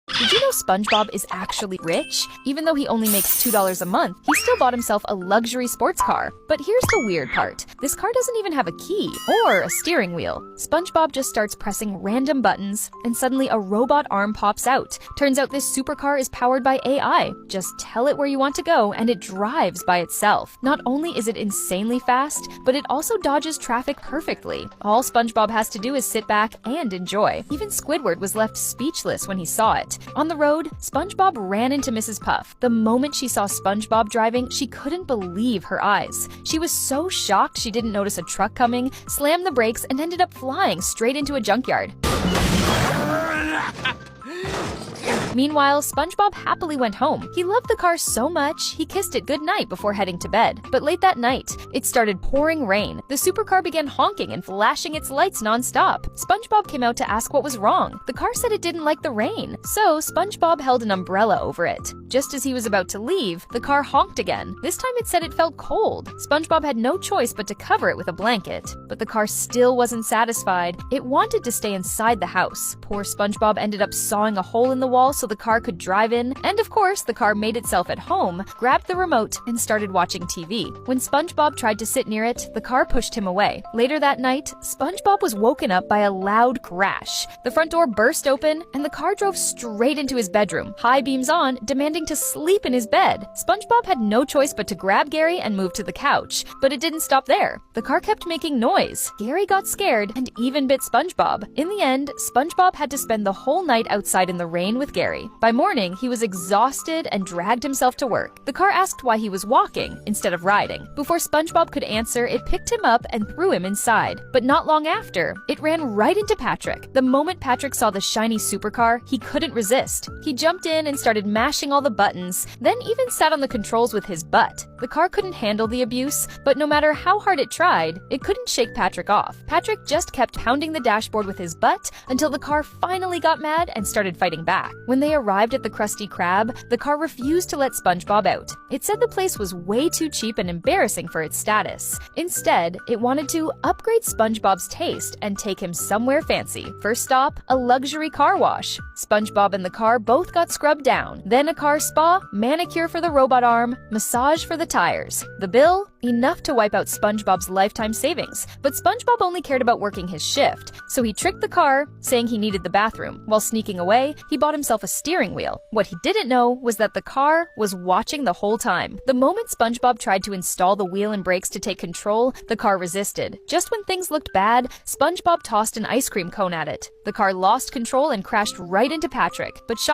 Did you know SpongeBob is actually rich? Even though he only makes $2 a month, he still bought himself a luxury sports car. But here's the weird part. This car doesn't even have a key or a steering wheel. SpongeBob just starts pressing random buttons, and suddenly a robot arm pops out. Turns out this supercar is powered by AI. Just tell it where you want to go, and it drives by itself. Not only is it insanely fast, but it also dodges traffic perfectly. All SpongeBob has to do is sit back and enjoy. Even Squidward was left speechless when he saw it. On the road, SpongeBob ran into Mrs. Puff. The moment she saw SpongeBob driving, she couldn't believe her eyes. She was so shocked she didn't notice a truck coming, slammed the brakes, and ended up flying straight into a junkyard. Meanwhile, SpongeBob happily went home. He loved the car so much, he kissed it goodnight before heading to bed. But late that night, it started pouring rain. The supercar began honking and flashing its lights non-stop. SpongeBob came out to ask what was wrong. The car said it didn't like the rain, so SpongeBob held an umbrella over it. Just as he was about to leave, the car honked again. This time it said it felt cold. SpongeBob had no choice but to cover it with a blanket. But the car still wasn't satisfied. It wanted to stay inside the house. Poor SpongeBob ended up sawing a hole in the wall so the car could drive in, and of course, the car made itself at home, grabbed the remote, and started watching TV. When SpongeBob tried to sit near it, the car pushed him away. Later that night, SpongeBob was woken up by a loud crash. The front door burst open, and the car drove straight into his bedroom, high beams on, demanding to sleep in his bed. SpongeBob had no choice but to grab Gary and move to the couch, but it didn't stop there. The car kept making noise. Gary got scared and even bit SpongeBob. In the end, SpongeBob had to spend the whole night outside in the rain with Gary. By morning, he was exhausted and dragged himself to work. The car asked why he was walking instead of riding. Before SpongeBob could answer, it picked him up and threw him inside. But not long after, it ran right into Patrick. The moment Patrick saw the shiny supercar, he couldn't resist. He jumped in and started mashing all the buttons, then even sat on the controls with his butt. The car couldn't handle the abuse, but no matter how hard it tried, it couldn't shake Patrick off. Patrick just kept pounding the dashboard with his butt until the car finally got mad and started fighting back. When they arrived at the Krusty Krab, the car refused to let SpongeBob out. It said the place was way too cheap and embarrassing for its status. Instead, it wanted to upgrade SpongeBob's taste and take him somewhere fancy. First stop, a luxury car wash. SpongeBob and the car both got scrubbed down. Then a car spa, manicure for the robot arm, massage for the tires. The bill? Enough to wipe out SpongeBob's lifetime savings. But SpongeBob only cared about working his shift, so he tricked the car, saying he needed the bathroom. While sneaking away, he bought himself a steering wheel. What he didn't know was that the car was watching the whole time. The moment SpongeBob tried to install the wheel and brakes to take control, the car resisted. Just when things looked bad, SpongeBob tossed an ice cream cone at it. The car lost control and crashed right into Patrick. But